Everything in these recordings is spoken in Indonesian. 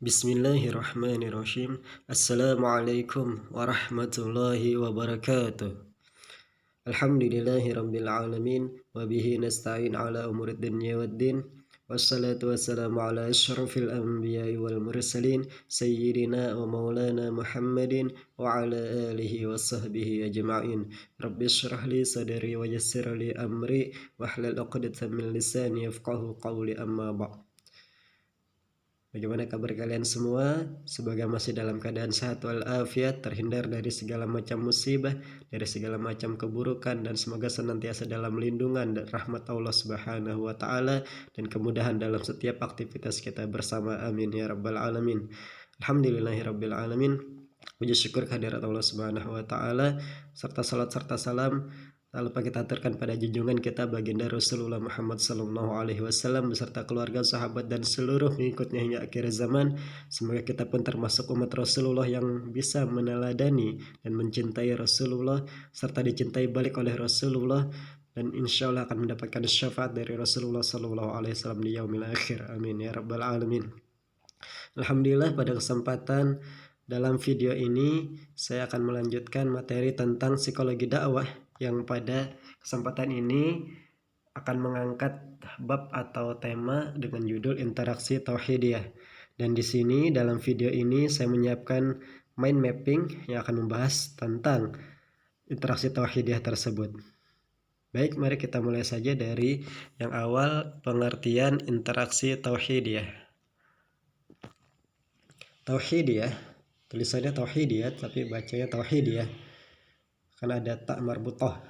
Bismillahirrahmanirrahim. Assalamualaikum warahmatullahi wabarakatuh. Alhamdulillahi rabbil alamin. Wabihi nasta'in ala umuri dunya waddin. Wassalatu wassalamu ala ashrafil anbiya'i wal mursalin. Sayyidina wa maulana Muhammadin wa ala alihi wa sahbihi ajma'in. Rabbi syrah li sadari wa yassir li amri. Wahlul 'uqdatam min lisani yafqahu qawli amma ba'd. Bagaimana kabar kalian semua? Semoga masih dalam keadaan sehat walafiat, terhindar dari segala macam musibah, dari segala macam keburukan, dan semoga senantiasa dalam lindungan dan rahmat Allah Subhanahu wa Ta'ala, dan kemudahan dalam setiap aktivitas kita bersama. Amin ya Rabbal 'Alamin. Alhamdulillahirabbil 'alamin. Puji syukur kehadirat Allah Subhanahu wa Ta'ala, serta salat serta salam tak lupa kita aturkan pada junjungan kita baginda Rasulullah Muhammad sallallahu alaihi wasallam beserta keluarga, sahabat, dan seluruh pengikutnya hingga akhir zaman. Semoga kita pun termasuk umat Rasulullah yang bisa meneladani dan mencintai Rasulullah serta dicintai balik oleh Rasulullah, dan insya Allah akan mendapatkan syafaat dari Rasulullah sallallahu alaihi wasallam di yaumil akhir. Amin ya rabbal alamin. Alhamdulillah, pada kesempatan dalam video ini saya akan melanjutkan materi tentang psikologi dakwah, yang pada kesempatan ini akan mengangkat bab atau tema dengan judul interaksi tauhidiyah. Dan di sini dalam video ini saya menyiapkan mind mapping yang akan membahas tentang interaksi tauhidiyah tersebut. Baik, mari kita mulai saja dari yang awal, pengertian interaksi tauhidiyah. Tauhidiyah, tulisannya tauhidiyah tapi bacanya tauhidiyah karena ada tak marbutah,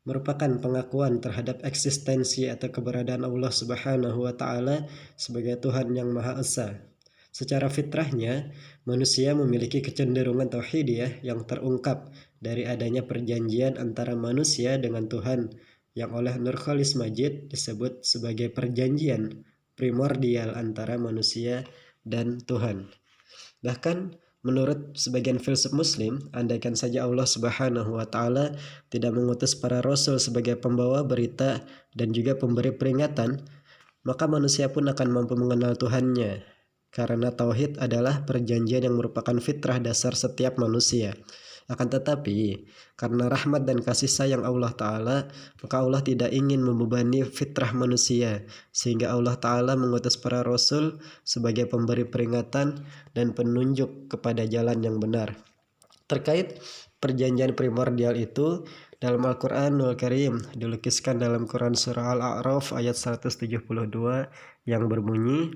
merupakan pengakuan terhadap eksistensi atau keberadaan Allah Subhanahu wa Ta'ala sebagai Tuhan yang Maha Esa. Secara fitrahnya, manusia memiliki kecenderungan tauhidiyah yang terungkap dari adanya perjanjian antara manusia dengan Tuhan, yang oleh Nurkhalis Majid disebut sebagai perjanjian primordial antara manusia dan Tuhan. Bahkan menurut sebagian filsuf muslim, andaikan saja Allah Subhanahu wa Ta'ala tidak mengutus para rasul sebagai pembawa berita dan juga pemberi peringatan, maka manusia pun akan mampu mengenal Tuhannya, karena tauhid adalah perjanjian yang merupakan fitrah dasar setiap manusia. Akan tetapi, karena rahmat dan kasih sayang Allah Ta'ala, maka Allah tidak ingin membebani fitrah manusia, sehingga Allah Ta'ala mengutus para rasul sebagai pemberi peringatan dan penunjuk kepada jalan yang benar. Terkait perjanjian primordial itu, dalam Al-Quranul Karim dilukiskan dalam Quran Surah Al-A'raf ayat 172 yang berbunyi,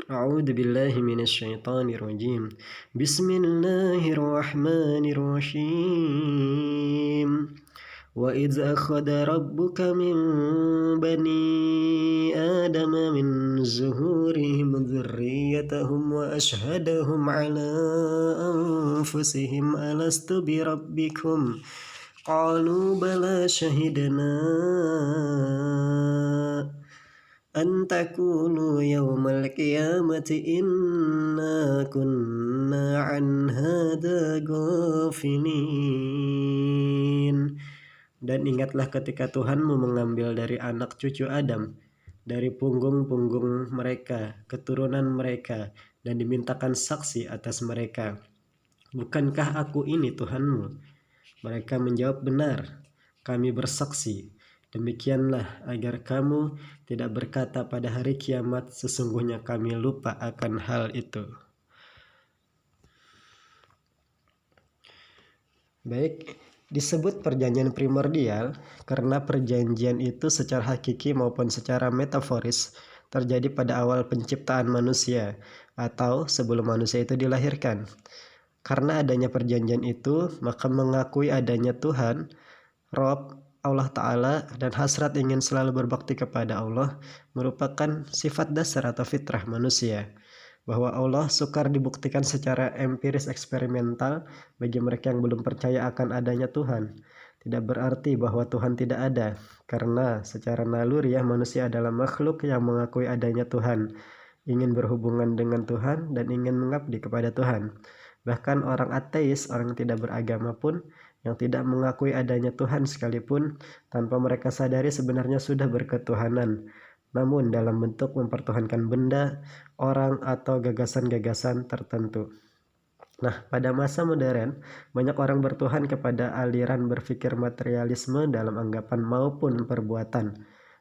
A'udzu billahi minasyaitonir rajim. Bismillahirrahmanirrahim. Wa idz akhadha rabbuka min bani adama min zuhurihim dzurriyyatahum wa ashhadahum ala anfusihim alastu bi rabbikum qalu bala shahidna an taqulu yawmal qiyamati inna kunna an hadza ghafilin. Dan ingatlah ketika Tuhanmu mengambil dari anak cucu Adam, dari punggung-punggung mereka, keturunan mereka, dan dimintakan saksi atas mereka. Bukankah aku ini Tuhanmu? Mereka menjawab, benar, kami bersaksi. Demikianlah agar kamu tidak berkata pada hari kiamat, sesungguhnya kami lupa akan hal itu. Baik, disebut perjanjian primordial karena perjanjian itu secara hakiki maupun secara metaforis terjadi pada awal penciptaan manusia atau sebelum manusia itu dilahirkan. Karena adanya perjanjian itu, maka mengakui adanya Tuhan, Rob, Allah Ta'ala, dan hasrat ingin selalu berbakti kepada Allah merupakan sifat dasar atau fitrah manusia. Bahwa Allah sukar dibuktikan secara empiris eksperimental bagi mereka yang belum percaya akan adanya Tuhan. Tidak berarti bahwa Tuhan tidak ada, karena secara naluriah manusia adalah makhluk yang mengakui adanya Tuhan, ingin berhubungan dengan Tuhan, dan ingin mengabdi kepada Tuhan. Bahkan orang ateis, orang yang tidak beragama pun, yang tidak mengakui adanya Tuhan sekalipun tanpa mereka sadari sebenarnya sudah berketuhanan, namun dalam bentuk mempertuhankan benda, orang, atau gagasan-gagasan tertentu. Nah, pada masa modern, banyak orang bertuhan kepada aliran berpikir materialisme dalam anggapan maupun perbuatan.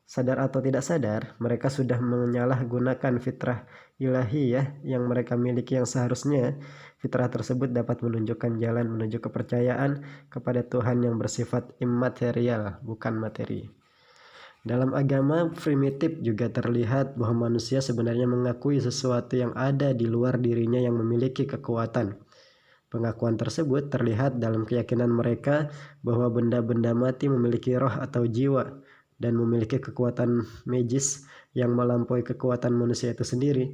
Sadar atau tidak sadar, mereka sudah menyalahgunakan fitrah ilahiyah yang mereka miliki, yang seharusnya fitrah tersebut dapat menunjukkan jalan menuju kepercayaan kepada Tuhan yang bersifat immaterial, bukan materi. Dalam agama primitif juga terlihat bahwa manusia sebenarnya mengakui sesuatu yang ada di luar dirinya yang memiliki kekuatan. Pengakuan tersebut terlihat dalam keyakinan mereka bahwa benda-benda mati memiliki roh atau jiwa dan memiliki kekuatan magis yang melampaui kekuatan manusia itu sendiri.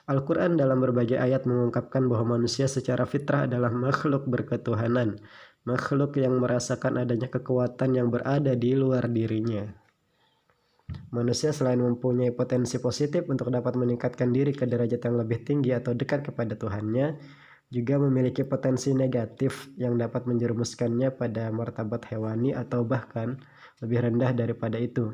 Al-Quran dalam berbagai ayat mengungkapkan bahwa manusia secara fitrah adalah makhluk berketuhanan, makhluk yang merasakan adanya kekuatan yang berada di luar dirinya. Manusia selain mempunyai potensi positif untuk dapat meningkatkan diri ke derajat yang lebih tinggi atau dekat kepada Tuhannya, juga memiliki potensi negatif yang dapat menjerumuskannya pada martabat hewani atau bahkan lebih rendah daripada itu.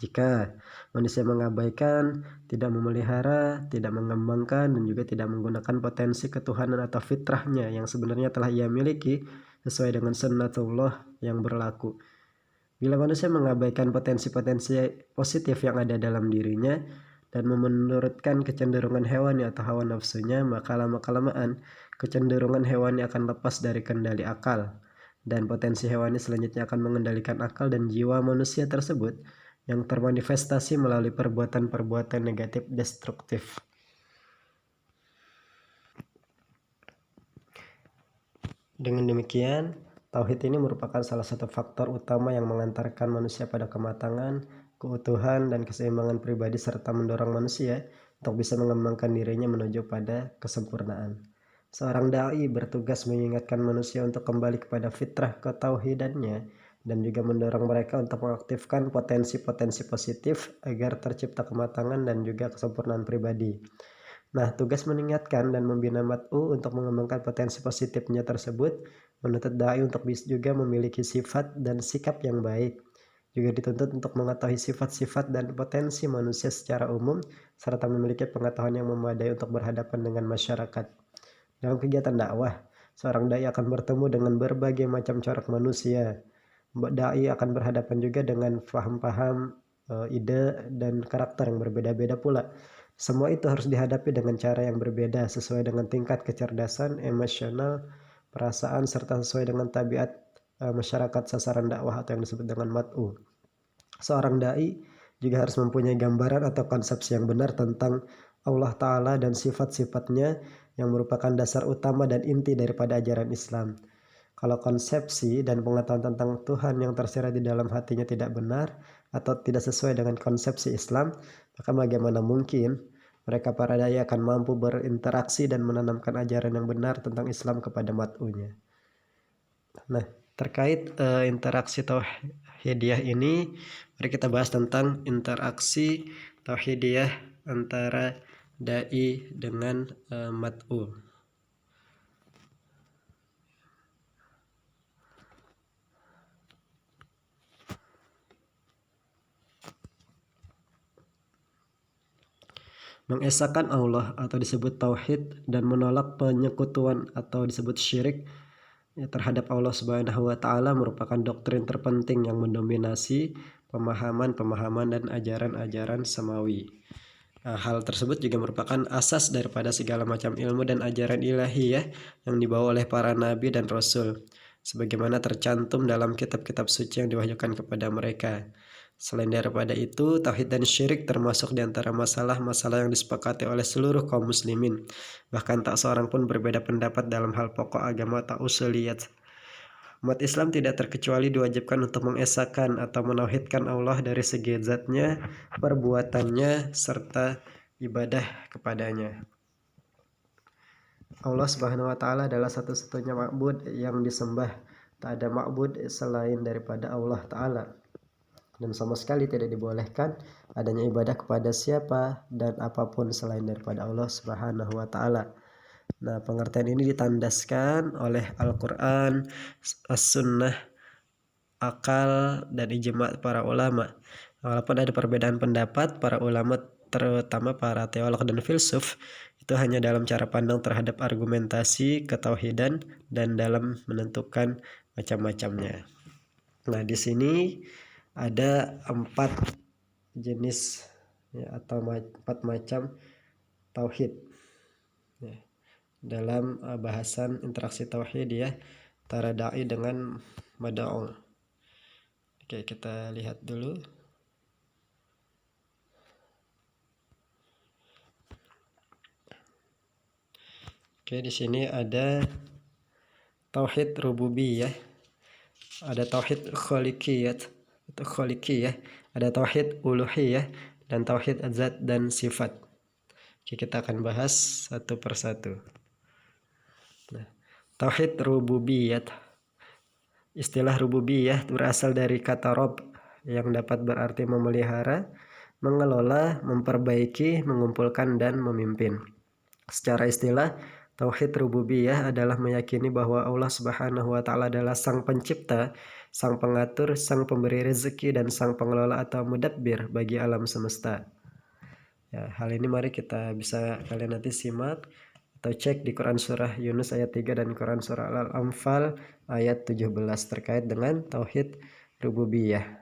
Jika manusia mengabaikan, tidak memelihara, tidak mengembangkan, dan juga tidak menggunakan potensi ketuhanan atau fitrahnya yang sebenarnya telah ia miliki sesuai dengan sunnatullah yang berlaku. Bila manusia mengabaikan potensi-potensi positif yang ada dalam dirinya dan menurutkan kecenderungan hewani atau hawa nafsunya, maka lama-kelamaan kecenderungan hewani akan lepas dari kendali akal, dan potensi hewani selanjutnya akan mengendalikan akal dan jiwa manusia tersebut yang termanifestasi melalui perbuatan-perbuatan negatif destruktif. Dengan demikian, tauhid ini merupakan salah satu faktor utama yang mengantarkan manusia pada kematangan, keutuhan, dan keseimbangan pribadi serta mendorong manusia untuk bisa mengembangkan dirinya menuju pada kesempurnaan. Seorang dai bertugas mengingatkan manusia untuk kembali kepada fitrah ketauhidannya dan juga mendorong mereka untuk mengaktifkan potensi-potensi positif agar tercipta kematangan dan juga kesempurnaan pribadi. Nah, tugas mengingatkan dan membina mat'u untuk mengembangkan potensi positifnya tersebut menuntut dai untuk juga memiliki sifat dan sikap yang baik. Juga dituntut untuk mengetahui sifat-sifat dan potensi manusia secara umum serta memiliki pengetahuan yang memadai untuk berhadapan dengan masyarakat. Dalam kegiatan dakwah, seorang dai akan bertemu dengan berbagai macam corak manusia. Dai akan berhadapan juga dengan paham-paham, ide, dan karakter yang berbeda-beda pula. Semua itu harus dihadapi dengan cara yang berbeda sesuai dengan tingkat kecerdasan, emosional, perasaan, serta sesuai dengan tabiat masyarakat sasaran dakwah atau yang disebut dengan mat'u. Seorang dai juga harus mempunyai gambaran atau konsepsi yang benar tentang Allah Ta'ala dan sifat-sifatnya yang merupakan dasar utama dan inti daripada ajaran Islam. Kalau konsepsi dan pengetahuan tentang Tuhan yang tersirat di dalam hatinya tidak benar atau tidak sesuai dengan konsepsi Islam, maka bagaimana mungkin mereka para dai akan mampu berinteraksi dan menanamkan ajaran yang benar tentang Islam kepada mat'unya. Nah, terkait interaksi tauhidiyah ini, mari kita bahas tentang interaksi tauhidiyah antara dai dengan mat'u. Mengesahkan Allah atau disebut tauhid dan menolak penyekutuan atau disebut syirik terhadap Allah Subhanahu wa Ta'ala merupakan doktrin terpenting yang mendominasi pemahaman-pemahaman dan ajaran-ajaran samawi. Hal tersebut juga merupakan asas daripada segala macam ilmu dan ajaran ilahiyah yang dibawa oleh para nabi dan rasul, sebagaimana tercantum dalam kitab-kitab suci yang diwahyukan kepada mereka. Selain daripada itu, tauhid dan syirik termasuk di antara masalah-masalah yang disepakati oleh seluruh kaum muslimin. Bahkan tak seorang pun berbeda pendapat dalam hal pokok agama atau usuliyat. Umat Islam tidak terkecuali diwajibkan untuk mengesahkan atau menauhidkan Allah dari segi zatnya, perbuatannya, serta ibadah kepadanya. Allah Subhanahu wa Ta'ala adalah satu-satunya ma'bud yang disembah. Tak ada ma'bud selain daripada Allah Ta'ala. Dan sama sekali tidak dibolehkan adanya ibadah kepada siapa dan apapun selain daripada Allah Subhanahu wa Ta'ala. Nah, pengertian ini ditandaskan oleh Al-Quran, As-Sunnah, akal, dan ijma' para ulama. Walaupun ada perbedaan pendapat, para ulama terutama para teolog dan filsuf itu hanya dalam cara pandang terhadap argumentasi ketauhidan dan dalam menentukan macam-macamnya. Nah, di sini ada 4 jenis ya, atau 4 macam tauhid ya. Dalam bahasan interaksi tauhid ya, antara dai dengan mad'u. Oke, kita lihat dulu. Oke, di sini ada tauhid rububiyah, ada tauhid khaliqiyah atau khaliqiyah, ada tauhid uluhiyah, dan tauhid zat dan sifat. Oke, kita akan bahas satu persatu. Nah, tauhid rububiyah. Istilah rububiyah berasal dari kata rob yang dapat berarti memelihara, mengelola, memperbaiki, mengumpulkan, dan memimpin. Secara istilah, tauhid rububiyah adalah meyakini bahwa Allah Subhanahu wa taala adalah sang pencipta, sang pengatur, sang pemberi rezeki, dan sang pengelola atau mudabbir bagi alam semesta. Ya, hal ini mari kita bisa kalian nanti simak atau cek di Quran surah Yunus ayat 3 dan Quran surah Al-Anfal ayat 17 terkait dengan tauhid rububiyah.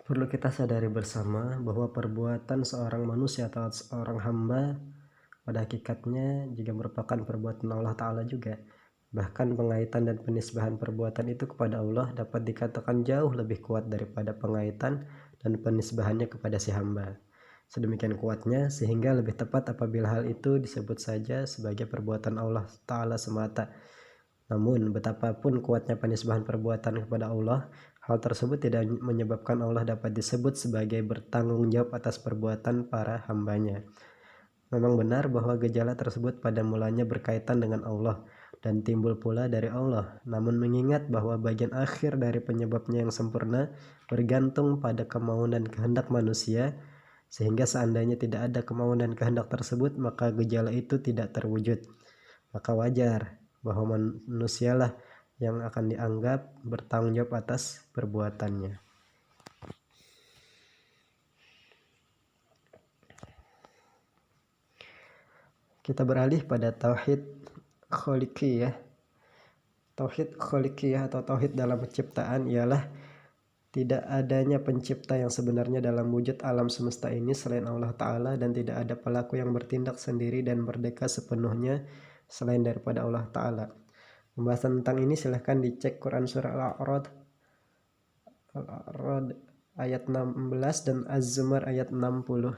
Perlu kita sadari bersama bahwa perbuatan seorang manusia atau seorang hamba pada hakikatnya juga merupakan perbuatan Allah Ta'ala juga. Bahkan pengaitan dan penisbahan perbuatan itu kepada Allah dapat dikatakan jauh lebih kuat daripada pengaitan dan penisbahannya kepada si hamba. Sedemikian kuatnya sehingga lebih tepat apabila hal itu disebut saja sebagai perbuatan Allah Ta'ala semata. Namun betapapun kuatnya penisbahan perbuatan kepada Allah, hal tersebut tidak menyebabkan Allah dapat disebut sebagai bertanggung jawab atas perbuatan para hambanya. Memang benar bahwa gejala tersebut pada mulanya berkaitan dengan Allah dan timbul pula dari Allah. Namun mengingat bahwa bagian akhir dari penyebabnya yang sempurna bergantung pada kemauan dan kehendak manusia, sehingga seandainya tidak ada kemauan dan kehendak tersebut, maka gejala itu tidak terwujud. Maka wajar bahwa manusialah yang akan dianggap bertanggung jawab atas perbuatannya. Kita beralih pada tauhid khaliqiyah. Tauhid khaliqiyah atau tauhid dalam penciptaan ialah tidak adanya pencipta yang sebenarnya dalam wujud alam semesta ini selain Allah Ta'ala, dan tidak ada pelaku yang bertindak sendiri dan merdeka sepenuhnya selain daripada Allah Ta'ala. Pembahasan tentang ini silahkan dicek Quran surah Al-A'rad ayat 16 dan Az-Zumar ayat 62.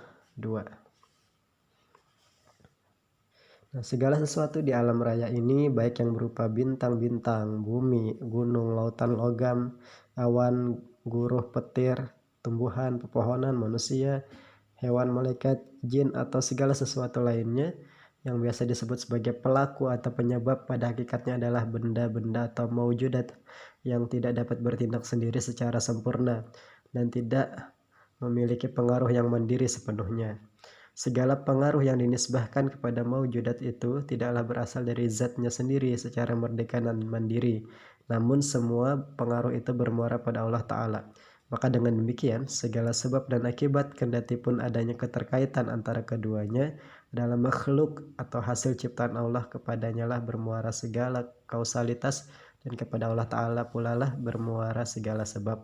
Nah, segala sesuatu di alam raya ini, baik yang berupa bintang-bintang, bumi, gunung, lautan logam, awan, guruh, petir, tumbuhan, pepohonan, manusia, hewan, malaikat, jin, atau segala sesuatu lainnya yang biasa disebut sebagai pelaku atau penyebab, pada hakikatnya adalah benda-benda atau maujudat yang tidak dapat bertindak sendiri secara sempurna dan tidak memiliki pengaruh yang mandiri sepenuhnya. Segala pengaruh yang dinisbahkan kepada maujudat itu tidaklah berasal dari zatnya sendiri secara merdeka dan mandiri, namun semua pengaruh itu bermuara pada Allah Ta'ala. Maka dengan demikian, segala sebab dan akibat, kendati pun adanya keterkaitan antara keduanya, dalam makhluk atau hasil ciptaan Allah, kepadanya lah bermuara segala kausalitas, dan kepada Allah Ta'ala pula lah bermuara segala sebab.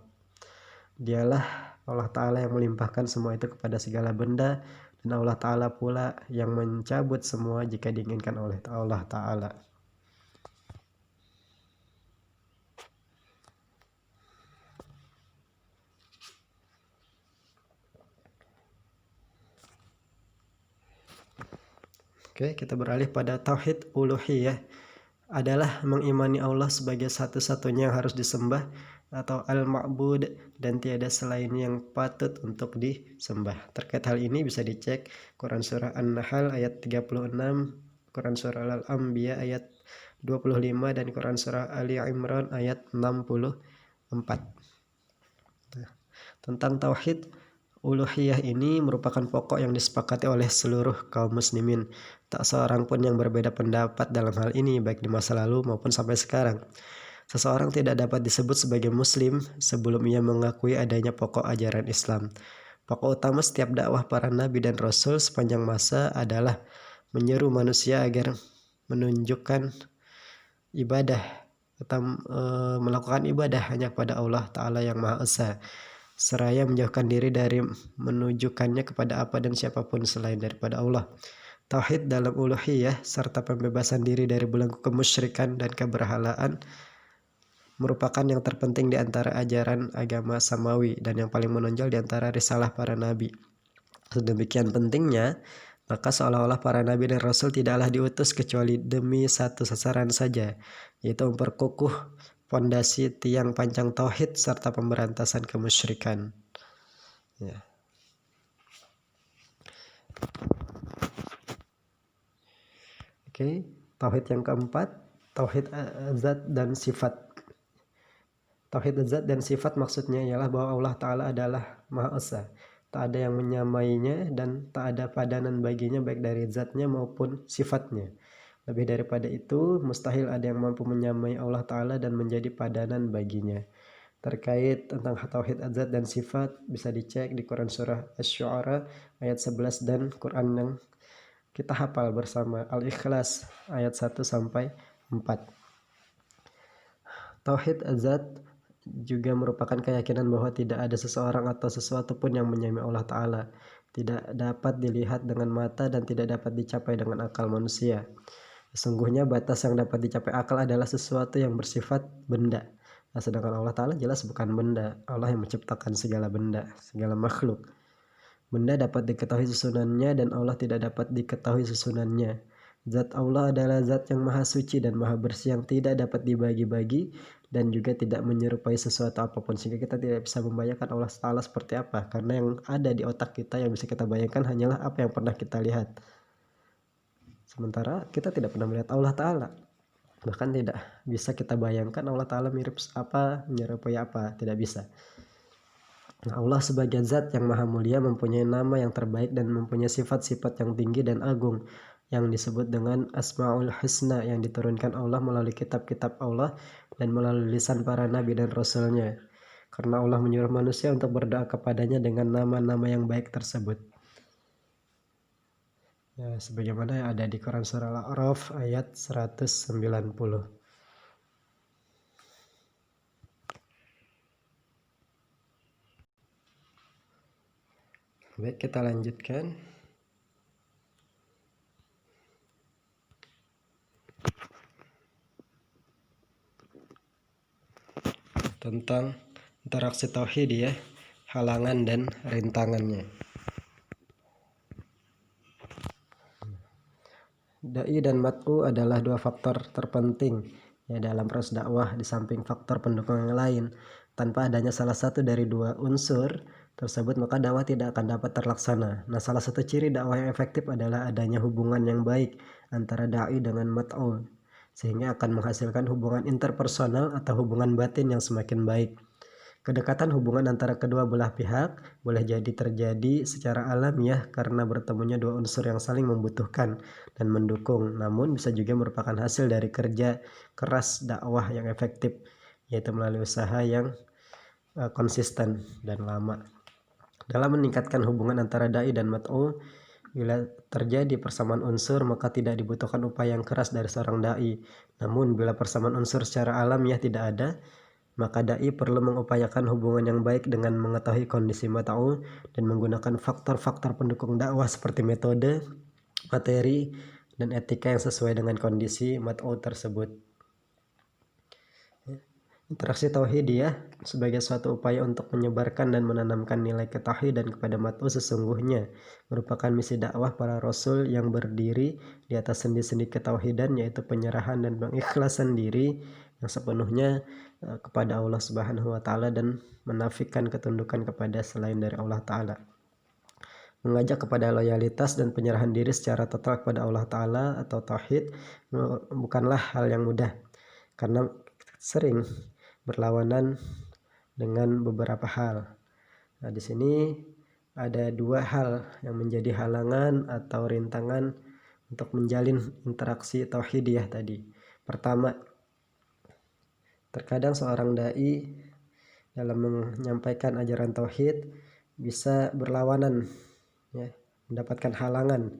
Dialah Allah Ta'ala yang melimpahkan semua itu kepada segala benda, dan Allah Ta'ala pula yang mencabut semua jika diinginkan oleh Allah Ta'ala. Oke, kita beralih pada tauhid uluhiyah, adalah mengimani Allah sebagai satu-satunya yang harus disembah atau al-ma'bud dan tiada selainnya yang patut untuk disembah. Terkait hal ini bisa dicek Quran surah An-Nahl ayat 36, Quran surah Al-Anbiya ayat 25 dan Quran surah Ali Imran ayat 64. Tentang tauhid uluhiyah ini merupakan pokok yang disepakati oleh seluruh kaum muslimin. Tak seorang pun yang berbeda pendapat dalam hal ini, baik di masa lalu maupun sampai sekarang. Seseorang tidak dapat disebut sebagai muslim sebelum ia mengakui adanya pokok ajaran Islam. Pokok utama setiap dakwah para nabi dan rasul sepanjang masa adalah menyeru manusia agar menunjukkan ibadah atau melakukan ibadah hanya kepada Allah Ta'ala yang Maha Esa, seraya menjauhkan diri dari menunjukkannya kepada apa dan siapapun selain daripada Allah. Tauhid dalam uluhiyah serta pembebasan diri dari belenggu kemusyrikan dan keberhalaan merupakan yang terpenting di antara ajaran agama samawi dan yang paling menonjol di antara risalah para nabi. Sedemikian pentingnya, maka seolah-olah para nabi dan rasul tidaklah diutus kecuali demi satu sasaran saja, yaitu memperkukuh fondasi tiang panjang tauhid serta pemberantasan kemusyrikan. Ya. Oke, tauhid yang keempat, tauhid zat dan sifat. Tauhid zat dan sifat maksudnya ialah bahwa Allah Ta'ala adalah Maha Esa, tak ada yang menyamainya dan tak ada padanan baginya baik dari zatnya maupun sifatnya. Lebih daripada itu, mustahil ada yang mampu menyamai Allah Ta'ala dan menjadi padanan baginya. Terkait tentang tauhid zat dan sifat bisa dicek di Quran surah Asy-Syu'ara ayat 11 dan Quran yang kita hafal bersama Al-Ikhlas ayat 1 sampai 4. Tauhid zat juga merupakan keyakinan bahwa tidak ada seseorang atau sesuatu pun yang menyamai Allah Ta'ala, tidak dapat dilihat dengan mata dan tidak dapat dicapai dengan akal manusia. Sesungguhnya batas yang dapat dicapai akal adalah sesuatu yang bersifat benda. Nah, sedangkan Allah Ta'ala jelas bukan benda. Allah yang menciptakan segala benda, segala makhluk. Benda dapat diketahui susunannya dan Allah tidak dapat diketahui susunannya. Zat Allah adalah zat yang maha suci dan maha bersih yang tidak dapat dibagi-bagi dan juga tidak menyerupai sesuatu apapun, sehingga kita tidak bisa membayangkan Allah Ta'ala seperti apa, karena yang ada di otak kita yang bisa kita bayangkan hanyalah apa yang pernah kita lihat. Sementara kita tidak pernah melihat Allah Ta'ala. Bahkan tidak bisa kita bayangkan Allah Ta'ala mirip apa, menyerupai apa, tidak bisa. Nah, Allah sebagai zat yang maha mulia mempunyai nama yang terbaik dan mempunyai sifat-sifat yang tinggi dan agung yang disebut dengan Asma'ul Husna yang diturunkan Allah melalui kitab-kitab Allah dan melalui lisan para nabi dan rasulnya. Karena Allah menyuruh manusia untuk berdoa kepadanya dengan nama-nama yang baik tersebut. Ya, sebagaimana yang ada di Quran surah Al-A'raf ayat 190. Baik, kita lanjutkan. Tentang interaksi tauhid ya, halangan dan rintangannya. Dai dan mat'u adalah dua faktor terpenting ya dalam proses dakwah di samping faktor pendukung yang lain. Tanpa adanya salah satu dari dua unsur tersebut maka dakwah tidak akan dapat terlaksana. Nah, salah satu ciri dakwah yang efektif adalah adanya hubungan yang baik antara dai dengan mat'u, sehingga akan menghasilkan hubungan interpersonal atau hubungan batin yang semakin baik. Kedekatan hubungan antara kedua belah pihak boleh jadi terjadi secara alamiah karena bertemunya dua unsur yang saling membutuhkan dan mendukung, namun bisa juga merupakan hasil dari kerja keras dakwah yang efektif, yaitu melalui usaha yang konsisten dan lama. Dalam meningkatkan hubungan antara dai dan mat'u, bila terjadi persamaan unsur maka tidak dibutuhkan upaya yang keras dari seorang dai. Namun bila persamaan unsur secara alamiah tidak ada, maka dai perlu mengupayakan hubungan yang baik dengan mengetahui kondisi mat'u dan menggunakan faktor-faktor pendukung dakwah seperti metode, materi, dan etika yang sesuai dengan kondisi mat'u tersebut. Interaksi tauhidiyah sebagai suatu upaya untuk menyebarkan dan menanamkan nilai ketauhidan kepada mat'u sesungguhnya merupakan misi dakwah para rasul yang berdiri di atas sendi-sendi ketauhidan, yaitu penyerahan dan pengikhlasan diri yang sepenuhnya kepada Allah Subhanahu wa taala dan menafikan ketundukan kepada selain dari Allah taala. Mengajak kepada loyalitas dan penyerahan diri secara total kepada Allah taala atau tauhid bukanlah hal yang mudah, karena sering berlawanan dengan beberapa hal. Nah, di sini ada dua hal yang menjadi halangan atau rintangan untuk menjalin interaksi tauhidiyah tadi. Pertama, terkadang seorang dai dalam menyampaikan ajaran tauhid bisa berlawanan, ya, mendapatkan halangan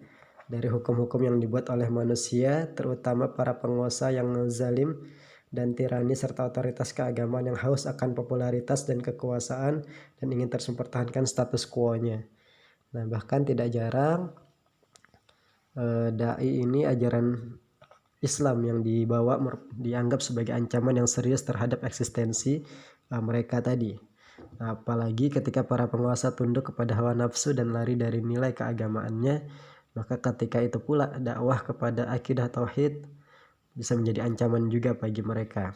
dari hukum-hukum yang dibuat oleh manusia, terutama para penguasa yang zalim dan tirani serta otoritas keagamaan yang haus akan popularitas dan kekuasaan dan ingin terus mempertahankan status quo-nya. Nah, bahkan tidak jarang dai ini ajaran Islam yang dibawa dianggap sebagai ancaman yang serius terhadap eksistensi mereka tadi. Nah, apalagi ketika para penguasa tunduk kepada hawa nafsu dan lari dari nilai keagamaannya, maka ketika itu pula dakwah kepada akidah tauhid bisa menjadi ancaman juga bagi mereka.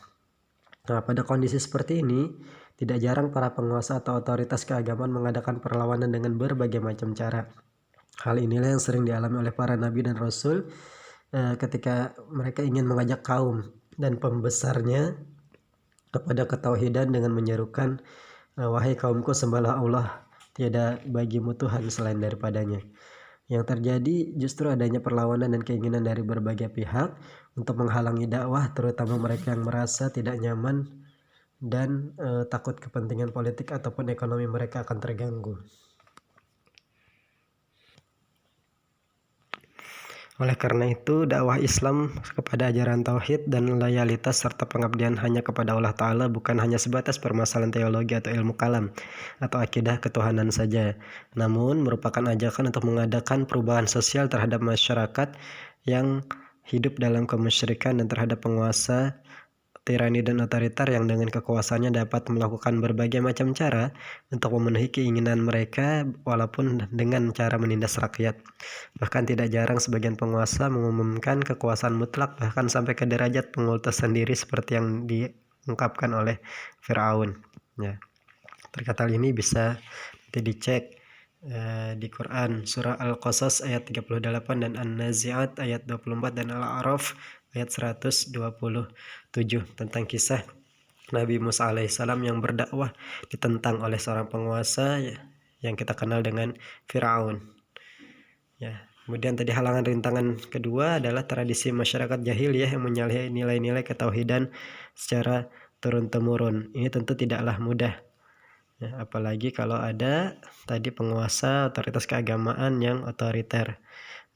Nah, pada kondisi seperti ini, tidak jarang para penguasa atau otoritas keagamaan mengadakan perlawanan dengan berbagai macam cara. Hal inilah yang sering dialami oleh para nabi dan rasul ketika mereka ingin mengajak kaum dan pembesarnya kepada ketauhidan dengan menyerukan, wahai kaumku, sembahlah Allah, tiada bagimu Tuhan selain daripadanya. Yang terjadi justru adanya perlawanan dan keinginan dari berbagai pihak untuk menghalangi dakwah, terutama mereka yang merasa tidak nyaman dan takut kepentingan politik ataupun ekonomi mereka akan terganggu. Oleh karena itu, dakwah Islam kepada ajaran tauhid dan loyalitas serta pengabdian hanya kepada Allah Ta'ala bukan hanya sebatas permasalahan teologi atau ilmu kalam atau akidah ketuhanan saja, namun merupakan ajakan untuk mengadakan perubahan sosial terhadap masyarakat yang hidup dalam kemusyrikan dan terhadap penguasa tirani dan otoriter yang dengan kekuasaannya dapat melakukan berbagai macam cara untuk memenuhi keinginan mereka walaupun dengan cara menindas rakyat. Bahkan tidak jarang sebagian penguasa mengumumkan kekuasaan mutlak bahkan sampai ke derajat pengutusan sendiri seperti yang diungkapkan oleh Firaun. Ya. Terkait hal ini bisa dicek di Quran surah Al-Qasas ayat 38 dan An-Nazi'at ayat 24 dan Al-A'raf ayat 127 tentang kisah Nabi Musa alaihissalam yang berdakwah ditentang oleh seorang penguasa yang kita kenal dengan Firaun. Ya. Kemudian tadi halangan rintangan kedua adalah tradisi masyarakat jahiliyah yang menyalahi nilai-nilai ketauhidan secara turun-temurun. Ini tentu tidaklah mudah. Ya, apalagi kalau ada tadi penguasa otoritas keagamaan yang otoriter.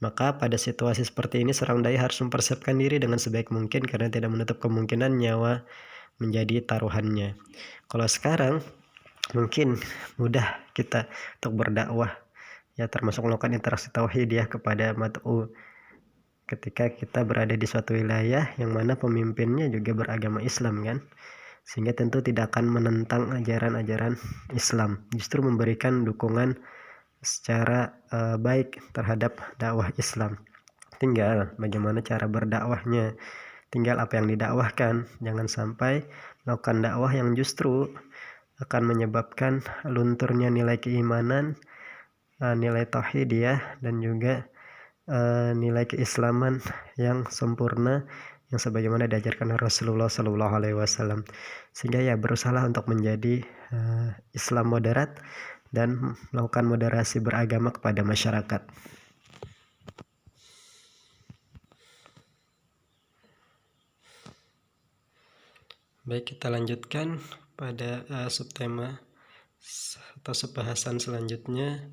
Maka pada situasi seperti ini seorang dai harus mempersiapkan diri dengan sebaik mungkin karena tidak menutup kemungkinan nyawa menjadi taruhannya. Kalau sekarang mungkin mudah kita untuk berdakwah, ya, termasuk melakukan interaksi tauhidiyah kepada mat'u ketika kita berada di suatu wilayah yang mana pemimpinnya juga beragama Islam, kan, sehingga tentu tidak akan menentang ajaran-ajaran Islam, justru memberikan dukungan secara baik terhadap dakwah Islam. Tinggal bagaimana cara berdakwahnya, tinggal apa yang didakwahkan. Jangan sampai melakukan dakwah yang justru akan menyebabkan lunturnya nilai keimanan, nilai tauhidiyah, dan juga nilai keislaman yang sempurna yang sebagaimana diajarkan Rasulullah Shallallahu Alaihi Wasallam. Sehingga ya berusahalah untuk menjadi Islam moderat dan melakukan moderasi beragama kepada masyarakat. Baik, kita lanjutkan pada subtema atau subbahasan selanjutnya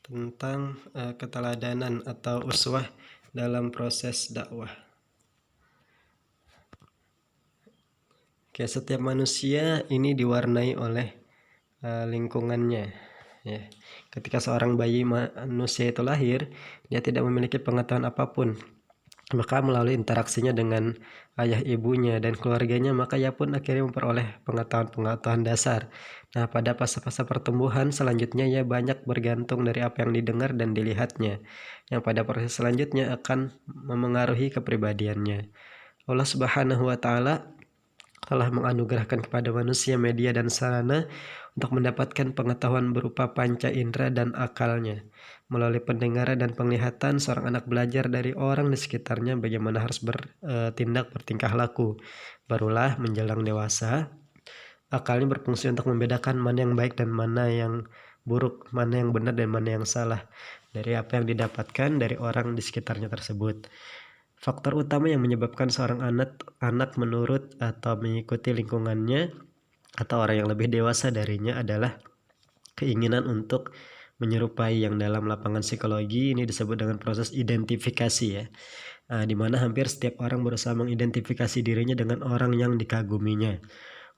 tentang keteladanan atau uswah dalam proses dakwah. Oke, setiap manusia ini diwarnai oleh lingkungannya. Ya. Ketika seorang bayi manusia itu lahir, dia tidak memiliki pengetahuan apapun Maka melalui interaksinya dengan ayah ibunya dan keluarganya, maka ia pun akhirnya memperoleh pengetahuan-pengetahuan dasar. Nah, pada fase-fase pertumbuhan selanjutnya ia banyak bergantung dari apa yang didengar dan dilihatnya, yang pada proses selanjutnya akan memengaruhi kepribadiannya. Allah Subhanahu wa Ta'ala telah menganugerahkan kepada manusia media dan sarana untuk mendapatkan pengetahuan berupa panca indera dan akalnya. Melalui pendengaran dan penglihatan, seorang anak belajar dari orang di sekitarnya bagaimana harus bertindak, bertingkah laku. Barulah menjelang dewasa, akalnya berfungsi untuk membedakan mana yang baik dan mana yang buruk, mana yang benar dan mana yang salah dari apa yang didapatkan dari orang di sekitarnya tersebut. Faktor utama yang menyebabkan seorang anak menurut atau mengikuti lingkungannya atau orang yang lebih dewasa darinya adalah keinginan untuk menyerupai, yang dalam lapangan psikologi ini disebut dengan proses identifikasi ya. Di mana hampir setiap orang berusaha mengidentifikasi dirinya dengan orang yang dikaguminya.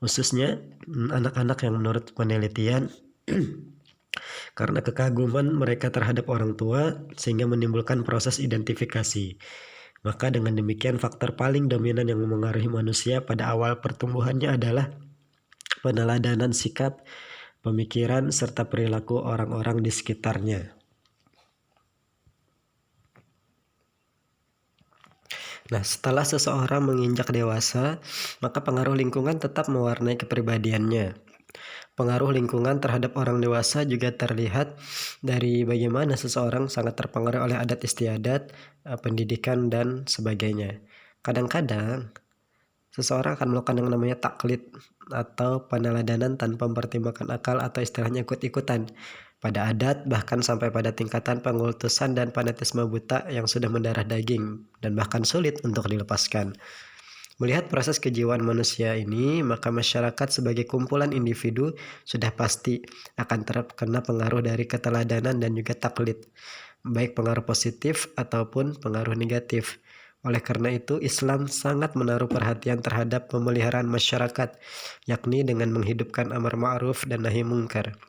Khususnya anak-anak yang menurut penelitian karena kekaguman mereka terhadap orang tua sehingga menimbulkan proses identifikasi. Maka dengan demikian faktor paling dominan yang memengaruhi manusia pada awal pertumbuhannya adalah peneladanan sikap, pemikiran, serta perilaku orang-orang di sekitarnya. Nah, setelah seseorang menginjak dewasa, maka pengaruh lingkungan tetap mewarnai kepribadiannya. Pengaruh lingkungan terhadap orang dewasa juga terlihat dari bagaimana seseorang sangat terpengaruh oleh adat istiadat, pendidikan, dan sebagainya. Kadang-kadang, seseorang akan melakukan yang namanya taklid atau peneladanan tanpa mempertimbangkan akal atau istilahnya ikut-ikutan pada adat, bahkan sampai pada tingkatan pengultusan dan fanatisme buta yang sudah mendarah daging dan bahkan sulit untuk dilepaskan. Melihat proses kejiwaan manusia ini, maka masyarakat sebagai kumpulan individu sudah pasti akan terkena pengaruh dari keteladanan dan juga taklid, baik pengaruh positif ataupun pengaruh negatif. Oleh karena itu, Islam sangat menaruh perhatian terhadap pemeliharaan masyarakat, yakni dengan menghidupkan amar ma'ruf dan nahi mungkar.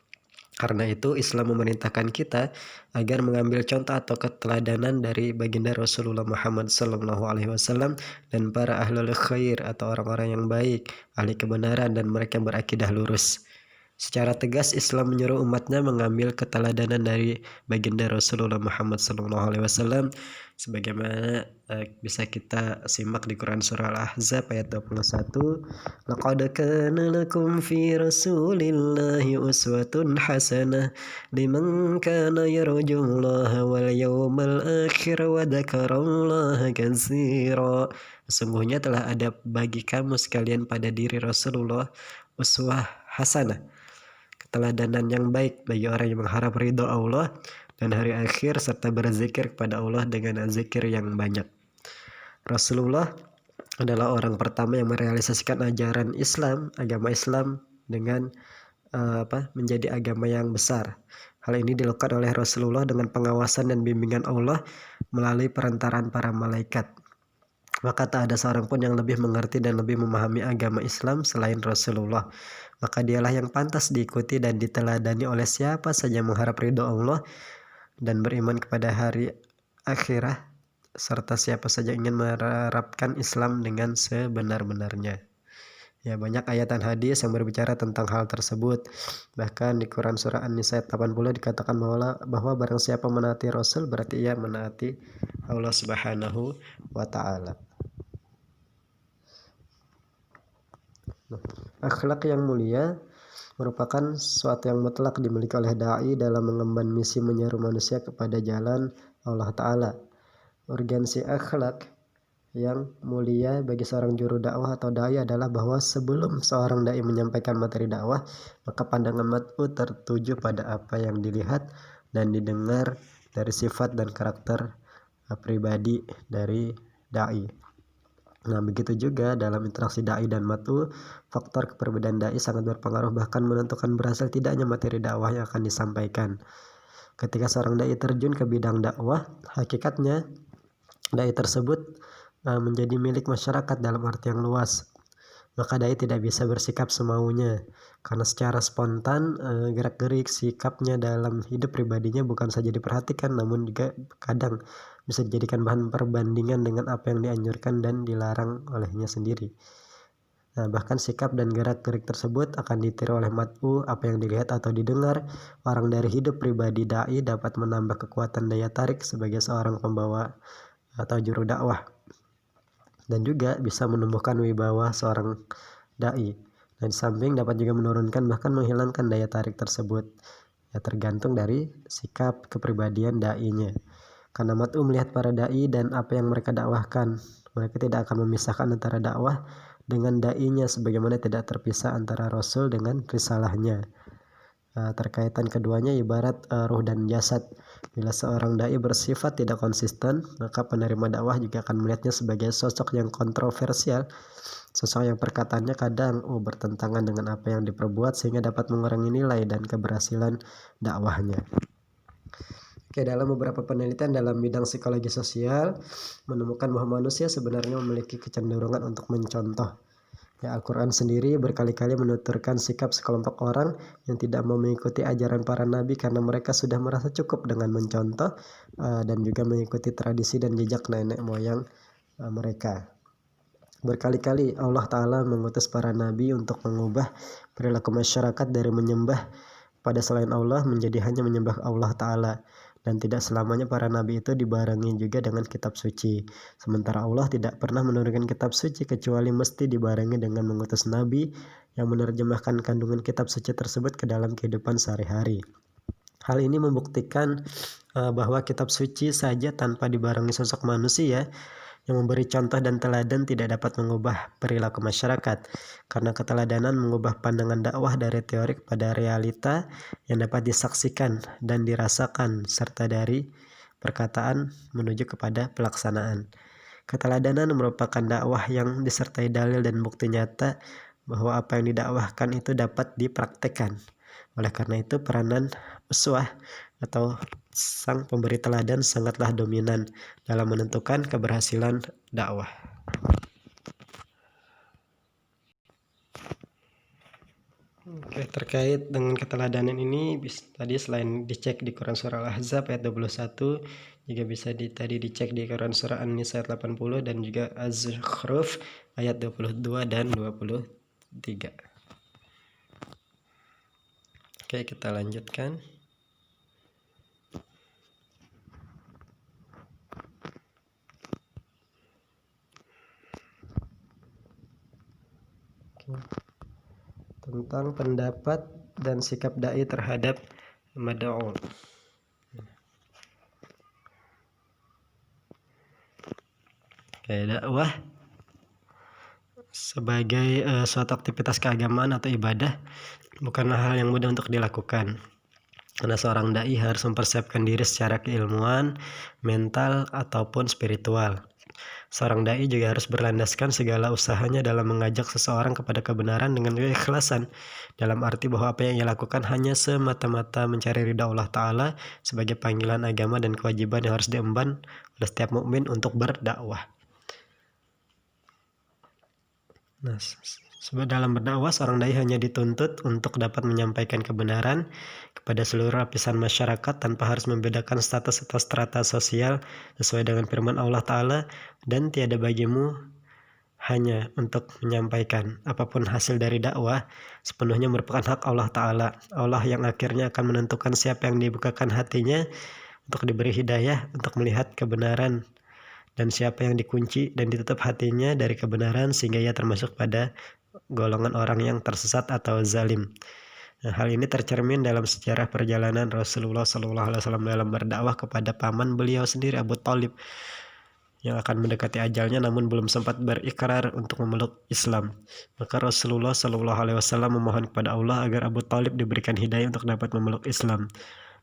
Karena itu Islam memerintahkan kita agar mengambil contoh atau keteladanan dari baginda Rasulullah Muhammad SAW dan para ahlul khair atau orang-orang yang baik, ahli kebenaran dan mereka yang berakidah lurus. Secara tegas Islam menyuruh umatnya mengambil keteladanan dari baginda Rasulullah Muhammad SAW sebagaimana bisa kita simak di Quran surah Al-Ahzab ayat 21. Laqad kana lakum fi Rasulillahi uswatun hasanah liman kana yarjullaha wal yawmal akhir wa dzakarallaha katsira. Sesungguhnya telah ada bagi kamu sekalian pada diri Rasulullah uswah hasanah, keteladanan yang baik bagi orang yang mengharap ridho Allah dan hari akhir serta berzikir kepada Allah dengan zikir yang banyak. Rasulullah adalah orang pertama yang merealisasikan ajaran Islam, agama Islam dengan menjadi agama yang besar. Hal ini dilakukan oleh Rasulullah dengan pengawasan dan bimbingan Allah melalui perantaraan para malaikat. Maka tak ada seorang pun yang lebih mengerti dan lebih memahami agama Islam selain Rasulullah. Maka dialah yang pantas diikuti dan diteladani oleh siapa saja mengharap ridho Allah dan beriman kepada hari akhirat, serta siapa saja ingin menerapkan Islam dengan sebenar-benarnya. Ya, banyak ayat dan hadis yang berbicara tentang hal tersebut. Bahkan di Quran surah An-Nisa 80 dikatakan bahwa barang siapa menaati Rasul berarti ia menaati Allah Subhanahu wa Ta'ala. Akhlak yang mulia merupakan sesuatu yang mutlak dimiliki oleh dai dalam mengemban misi menyeru manusia kepada jalan Allah Ta'ala. Urgensi akhlak yang mulia bagi seorang juru dakwah atau dai adalah bahwa sebelum seorang dai menyampaikan materi dakwah, maka pandangan mat'u tertuju pada apa yang dilihat dan didengar dari sifat dan karakter pribadi dari dai. Nah, begitu juga dalam interaksi dai dan mat'u, faktor keperbedaan dai sangat berpengaruh, bahkan menentukan berhasil tidaknya materi dakwah yang akan disampaikan. Ketika seorang dai terjun ke bidang dakwah, hakikatnya dai tersebut menjadi milik masyarakat dalam arti yang luas. maka dai tidak bisa bersikap semaunya, karena secara spontan gerak-gerik sikapnya dalam hidup pribadinya bukan saja diperhatikan, namun juga kadang bisa dijadikan bahan perbandingan dengan apa yang dianjurkan dan dilarang olehnya sendiri. Nah, bahkan sikap dan gerak-gerik tersebut akan ditiru oleh mat'u. Apa yang dilihat atau didengar orang dari hidup pribadi dai dapat menambah kekuatan daya tarik sebagai seorang pembawa atau juru dakwah, dan juga bisa menumbuhkan wibawa seorang dai. Dan di samping dapat juga menurunkan bahkan menghilangkan daya tarik tersebut. Ya, tergantung dari sikap kepribadian dai-nya. Karena mat'u melihat para dai dan apa yang mereka dakwahkan, mereka tidak akan memisahkan antara dakwah dengan dai-nya, sebagaimana tidak terpisah antara rasul dengan risalahnya. Terkaitan keduanya ibarat ruh dan jasad. Bila seorang dai bersifat tidak konsisten, maka penerima dakwah juga akan melihatnya sebagai sosok yang kontroversial, sosok yang perkataannya kadang bertentangan dengan apa yang diperbuat, sehingga dapat mengurangi nilai dan keberhasilan dakwahnya. Oke, dalam beberapa penelitian dalam bidang psikologi sosial menemukan bahwa manusia sebenarnya memiliki kecenderungan untuk mencontoh. Ya, Al-Quran sendiri berkali-kali menuturkan sikap sekelompok orang yang tidak mau mengikuti ajaran para nabi karena mereka sudah merasa cukup dengan mencontoh dan juga mengikuti tradisi dan jejak nenek moyang mereka. Berkali-kali Allah Ta'ala mengutus para nabi untuk mengubah perilaku masyarakat dari menyembah pada selain Allah menjadi hanya menyembah Allah Ta'ala. Dan tidak selamanya para nabi itu dibarengi juga dengan kitab suci. Sementara Allah tidak pernah menurunkan kitab suci kecuali mesti dibarengi dengan mengutus nabi yang menerjemahkan kandungan kitab suci tersebut ke dalam kehidupan sehari-hari. Hal ini membuktikan bahwa kitab suci saja tanpa dibarengi sosok manusia yang memberi contoh dan teladan tidak dapat mengubah perilaku masyarakat, karena keteladanan mengubah pandangan dakwah dari teori kepada realita yang dapat disaksikan dan dirasakan, serta dari perkataan menuju kepada pelaksanaan. Keteladanan merupakan dakwah yang disertai dalil dan bukti nyata bahwa apa yang didakwahkan itu dapat dipraktekkan. Oleh karena itu, peranan uswah atau sang pemberi teladan sangatlah dominan dalam menentukan keberhasilan dakwah. Oke, terkait dengan keteladanan ini tadi selain dicek di Quran surah Al-Ahzab ayat 21, juga bisa tadi dicek di Quran surah An-Nisa ayat 80 dan juga Az-Zukhruf ayat 22 dan 23. Oke, kita lanjutkan. Tentang pendapat dan sikap dai terhadap mad'u. Dakwah sebagai suatu aktivitas keagamaan atau ibadah bukanlah hal yang mudah untuk dilakukan, karena seorang dai harus mempersiapkan diri secara keilmuan, mental, ataupun spiritual. Seorang dai juga harus berlandaskan segala usahanya dalam mengajak seseorang kepada kebenaran dengan keikhlasan, dalam arti bahwa apa yang ia lakukan hanya semata-mata mencari ridha Allah Ta'ala sebagai panggilan agama dan kewajiban yang harus diemban oleh setiap mukmin untuk berdakwah. Nah, dalam berdakwah, seorang dai hanya dituntut untuk dapat menyampaikan kebenaran kepada seluruh lapisan masyarakat tanpa harus membedakan status atau strata sosial sesuai dengan firman Allah Ta'ala, dan tiada bagimu hanya untuk menyampaikan. Apapun hasil dari dakwah sepenuhnya merupakan hak Allah Ta'ala. Allah yang akhirnya akan menentukan siapa yang dibukakan hatinya untuk diberi hidayah untuk melihat kebenaran, dan siapa yang dikunci dan ditutup hatinya dari kebenaran sehingga ia termasuk pada golongan orang yang tersesat atau zalim. Nah, hal ini tercermin dalam sejarah perjalanan Rasulullah SAW dalam berdakwah kepada paman beliau sendiri, Abu Thalib, yang akan mendekati ajalnya namun belum sempat berikrar untuk memeluk Islam. Maka Rasulullah SAW memohon kepada Allah agar Abu Thalib diberikan hidayah untuk dapat memeluk Islam,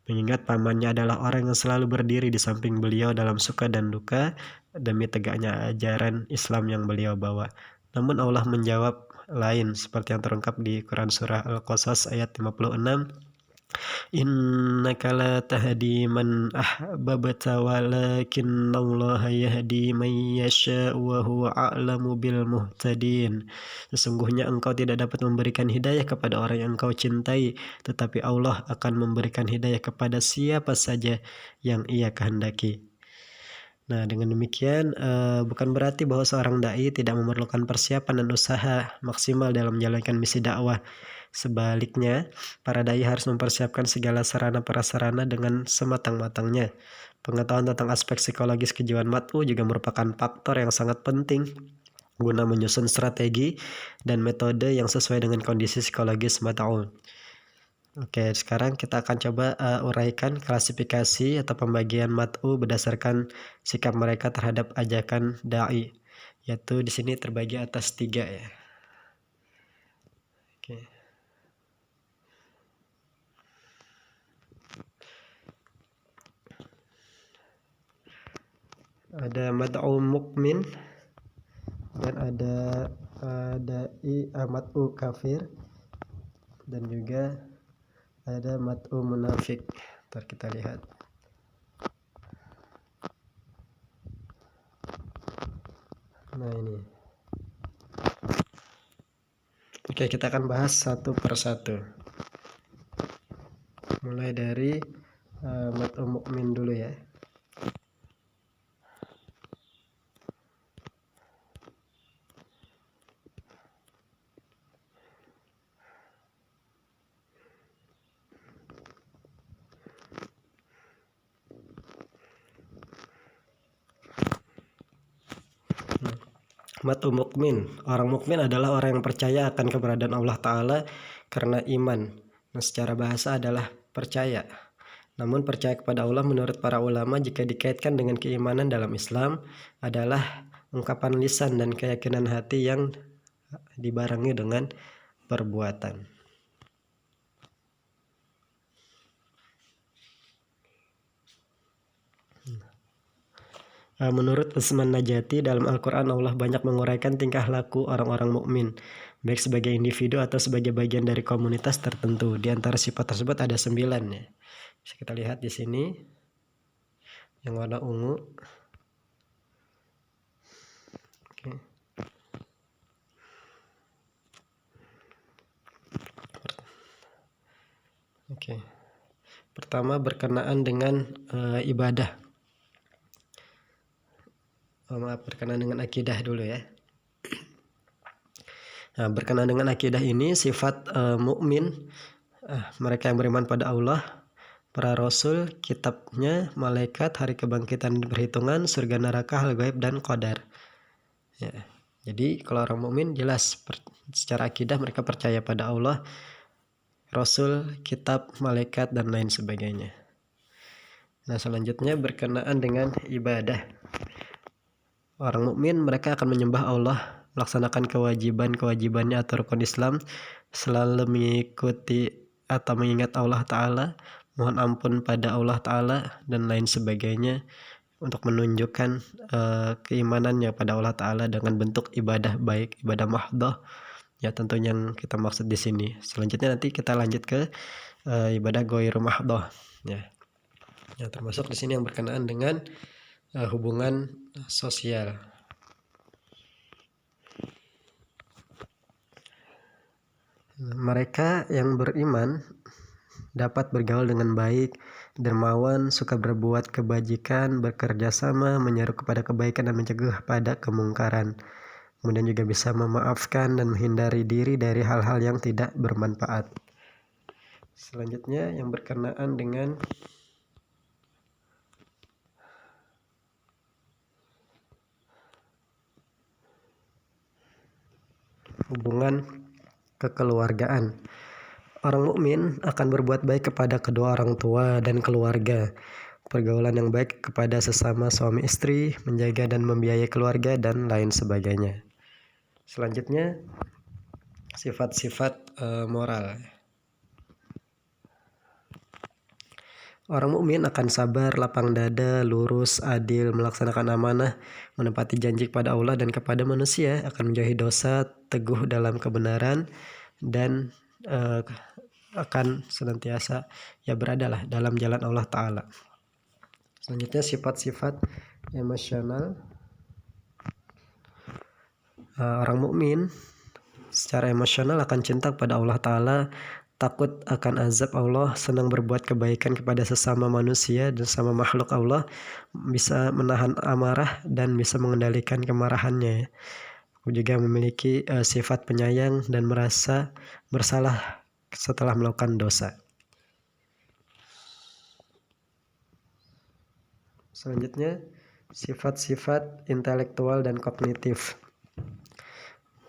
mengingat pamannya adalah orang yang selalu berdiri di samping beliau dalam suka dan duka demi tegaknya ajaran Islam yang beliau bawa. Namun Allah menjawab lain, seperti yang terungkap di Quran surah Al-Qasas ayat 56. Innaka la tahdi man ahbabta walakinallaha yahdi man yasha'u wa huwa a'lamu bil muhtadin. Sesungguhnya engkau tidak dapat memberikan hidayah kepada orang yang engkau cintai, tetapi Allah akan memberikan hidayah kepada siapa saja yang Ia kehendaki. Nah, dengan demikian bukan berarti bahwa seorang dai tidak memerlukan persiapan dan usaha maksimal dalam menjalankan misi dakwah. Sebaliknya, para dai harus mempersiapkan segala sarana prasarana dengan sematang-matangnya. Pengetahuan tentang aspek psikologis kejiwaan mat'u juga merupakan faktor yang sangat penting guna menyusun strategi dan metode yang sesuai dengan kondisi psikologis mat'u. Oke, sekarang kita akan coba uraikan klasifikasi atau pembagian mat'u berdasarkan sikap mereka terhadap ajakan dai, yaitu di sini terbagi atas 3 ya. Oke. Ada mad'u mukmin dan ada dai mat'u kafir dan juga ada mat'u munafik. Ntar kita lihat. Nah ini. Oke, kita akan bahas satu persatu. Mulai dari mat'u mukmin dulu ya. Mat'u mukmin. Orang mukmin adalah orang yang percaya akan keberadaan Allah Ta'ala karena iman. Nah, secara bahasa adalah percaya. Namun percaya kepada Allah menurut para ulama jika dikaitkan dengan keimanan dalam Islam adalah ungkapan lisan dan keyakinan hati yang dibarengi dengan perbuatan. Menurut Utsman Najati, dalam Al-Quran Allah banyak menguraikan tingkah laku orang-orang mukmin, baik sebagai individu atau sebagai bagian dari komunitas tertentu. Di antara sifat tersebut ada 9 ya. Bisa kita lihat di sini yang warna ungu. Oke. Pertama berkenaan dengan ibadah. Berkenaan dengan akidah dulu ya. Nah, berkenaan dengan akidah ini sifat mukmin, mereka yang beriman pada Allah, para rasul, kitabnya, malaikat, hari kebangkitan dan perhitungan, surga neraka, hal gaib dan qadar. Ya. Jadi kalau orang mukmin jelas secara akidah mereka percaya pada Allah, rasul, kitab, malaikat dan lain sebagainya. Nah, selanjutnya berkenaan dengan ibadah. Orang mukmin mereka akan menyembah Allah, melaksanakan kewajiban-kewajibannya atau rukun Islam, selalu mengikuti atau mengingat Allah Ta'ala, mohon ampun pada Allah Ta'ala dan lain sebagainya untuk menunjukkan keimanannya pada Allah Ta'ala dengan bentuk ibadah baik, ibadah mahdhah ya, tentunya yang kita maksud di sini. Selanjutnya nanti kita lanjut ke ibadah ghairu mahdhah ya. Ya, termasuk di sini yang berkenaan dengan hubungan sosial. Mereka yang beriman dapat bergaul dengan baik, dermawan, suka berbuat kebajikan, bekerja sama, menyeru kepada kebaikan dan mencegah pada kemungkaran. Kemudian juga bisa memaafkan dan menghindari diri dari hal-hal yang tidak bermanfaat. Selanjutnya yang berkenaan dengan hubungan kekeluargaan. Orang mukmin akan berbuat baik kepada kedua orang tua dan keluarga, pergaulan yang baik kepada sesama suami istri, menjaga dan membiayai keluarga dan lain sebagainya. Selanjutnya sifat-sifat moral. Orang mukmin akan sabar, lapang dada, lurus, adil, melaksanakan amanah, menepati janji kepada Allah dan kepada manusia, akan menjauhi dosa, teguh dalam kebenaran dan akan senantiasa beradalah dalam jalan Allah Ta'ala. Selanjutnya sifat-sifat emosional. Orang mukmin secara emosional akan cinta kepada Allah Ta'ala, takut akan azab Allah, senang berbuat kebaikan kepada sesama manusia dan sesama makhluk Allah, bisa menahan amarah dan bisa mengendalikan kemarahannya. Juga memiliki sifat penyayang dan merasa bersalah setelah melakukan dosa. Selanjutnya, sifat-sifat intelektual dan kognitif.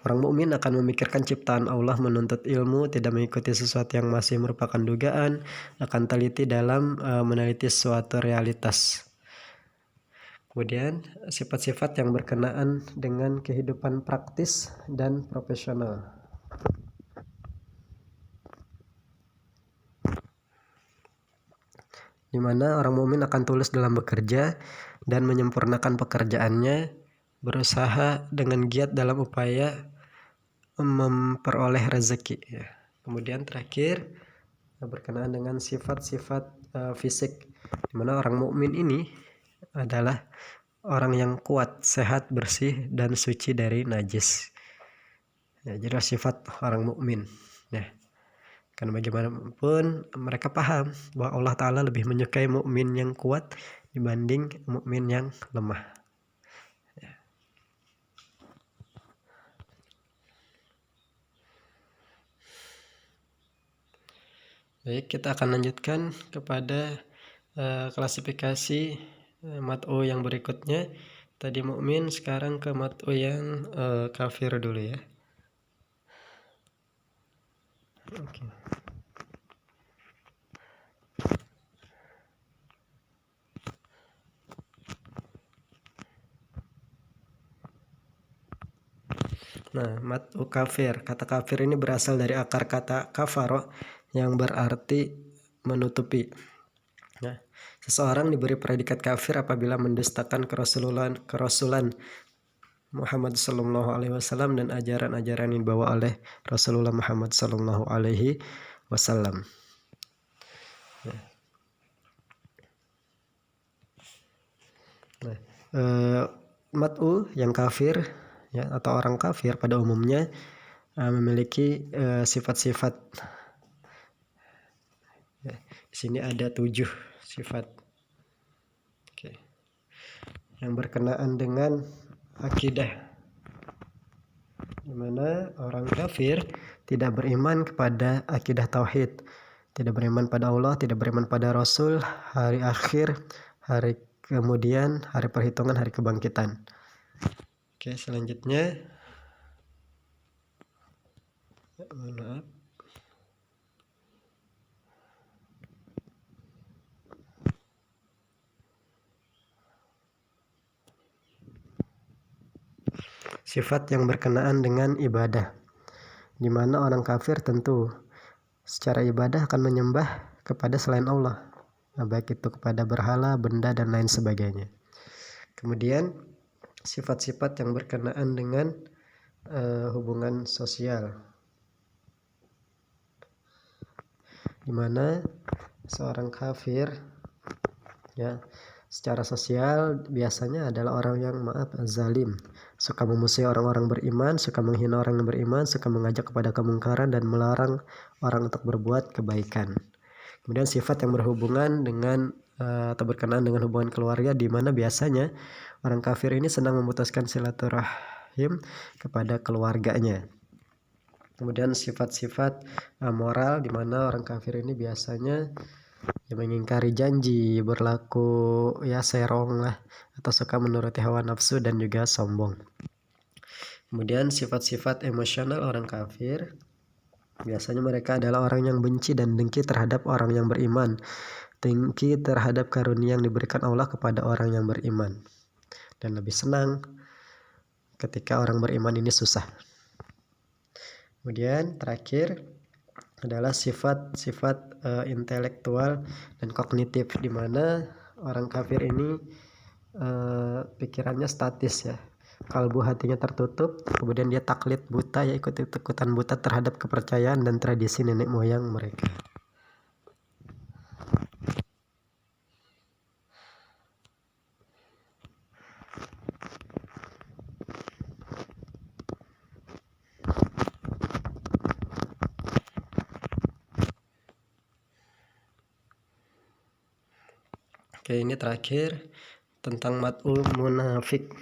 Orang mukmin akan memikirkan ciptaan Allah, menuntut ilmu, tidak mengikuti sesuatu yang masih merupakan dugaan, akan teliti dalam meneliti suatu realitas. Kemudian sifat-sifat yang berkenaan dengan kehidupan praktis dan profesional. Di mana orang mukmin akan tulus dalam bekerja dan menyempurnakan pekerjaannya, berusaha dengan giat dalam upaya memperoleh rezeki. Kemudian terakhir berkenaan dengan sifat-sifat fisik, di mana orang mukmin ini adalah orang yang kuat, sehat, bersih, dan suci dari najis. Jadi sifat orang mukmin. Karena bagaimanapun mereka paham bahwa Allah Ta'ala lebih menyukai mukmin yang kuat dibanding mukmin yang lemah. Baik, kita akan lanjutkan kepada klasifikasi mat'u yang berikutnya. Tadi mukmin, sekarang ke mat'u yang kafir dulu ya. Oke. Nah, mat'u kafir. Kata kafir ini berasal dari akar kata kafaro yang berarti menutupi. Nah, seseorang diberi predikat kafir apabila mendustakan kerasulan Muhammad sallallahu alaihi wasallam dan ajaran-ajaran yang dibawa oleh Rasulullah Muhammad sallallahu alaihi wasallam. Mat'u yang kafir atau orang kafir pada umumnya memiliki sifat-sifat. Di sini ada 7 sifat. Oke. Yang berkenaan dengan akidah, di mana orang kafir tidak beriman kepada akidah tauhid, tidak beriman pada Allah, tidak beriman pada Rasul, hari akhir, hari kemudian, hari perhitungan, hari kebangkitan. Oke, selanjutnya sifat yang berkenaan dengan ibadah, di mana orang kafir tentu secara ibadah akan menyembah kepada selain Allah, baik itu kepada berhala, benda, dan lain sebagainya. Kemudian sifat-sifat yang berkenaan dengan hubungan sosial, di mana seorang kafir secara sosial biasanya adalah orang yang zalim, suka memusuhi orang-orang beriman, suka menghina orang yang beriman, suka mengajak kepada kemungkaran dan melarang orang untuk berbuat kebaikan. Kemudian sifat yang berhubungan dengan atau berkenaan dengan hubungan keluarga, di mana biasanya orang kafir ini senang memutuskan silaturahim kepada keluarganya. Kemudian sifat-sifat moral, di mana orang kafir ini biasanya mengingkari janji, berlaku serong lah, atau suka menuruti hawa nafsu dan juga sombong. Kemudian sifat-sifat emosional orang kafir, biasanya mereka adalah orang yang benci dan dengki terhadap orang yang beriman, dengki terhadap karunia yang diberikan Allah kepada orang yang beriman, dan lebih senang ketika orang beriman ini susah. Kemudian terakhir adalah sifat-sifat intelektual dan kognitif, di mana orang kafir ini pikirannya statis ya, kalbu hatinya tertutup, kemudian dia taklid buta, ya ikut-ikutan buta terhadap kepercayaan dan tradisi nenek moyang mereka. Oke, ini terakhir tentang mat'ul munafik.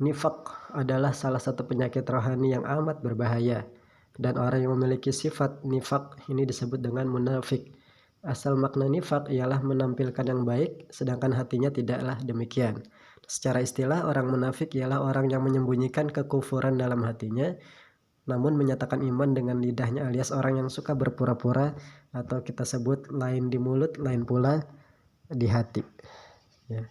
Nifaq adalah salah satu penyakit rohani yang amat berbahaya, dan orang yang memiliki sifat nifaq ini disebut dengan munafik. Asal makna nifaq ialah menampilkan yang baik, sedangkan hatinya tidaklah demikian. Secara istilah, orang munafik ialah orang yang menyembunyikan kekufuran dalam hatinya, namun menyatakan iman dengan lidahnya, alias orang yang suka berpura-pura, atau kita sebut lain di mulut, lain pula di hati. Ya.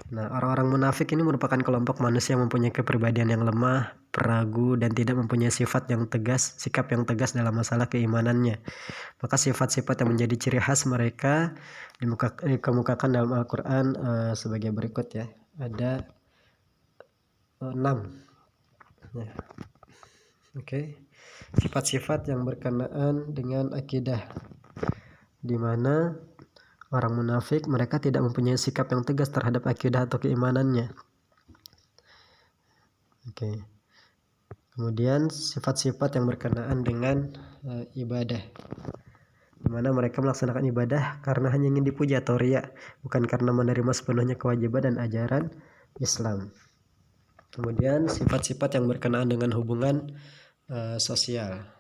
Nah, orang-orang munafik ini merupakan kelompok manusia yang mempunyai kepribadian yang lemah, peragu, dan tidak mempunyai sifat yang tegas, sikap yang tegas dalam masalah keimanannya. Maka sifat-sifat yang menjadi ciri khas mereka dikemukakan dalam Al-Quran sebagai berikut ya. Ada 6. Ya. Oke. Sifat-sifat yang berkenaan dengan akidah, di mana orang munafik mereka tidak mempunyai sikap yang tegas terhadap akidah atau keimanannya. Oke. Kemudian sifat-sifat yang berkenaan dengan ibadah, di mana mereka melaksanakan ibadah karena hanya ingin dipuji atau riya, bukan karena menerima sepenuhnya kewajiban dan ajaran Islam. Kemudian sifat-sifat yang berkenaan dengan hubungan sosial.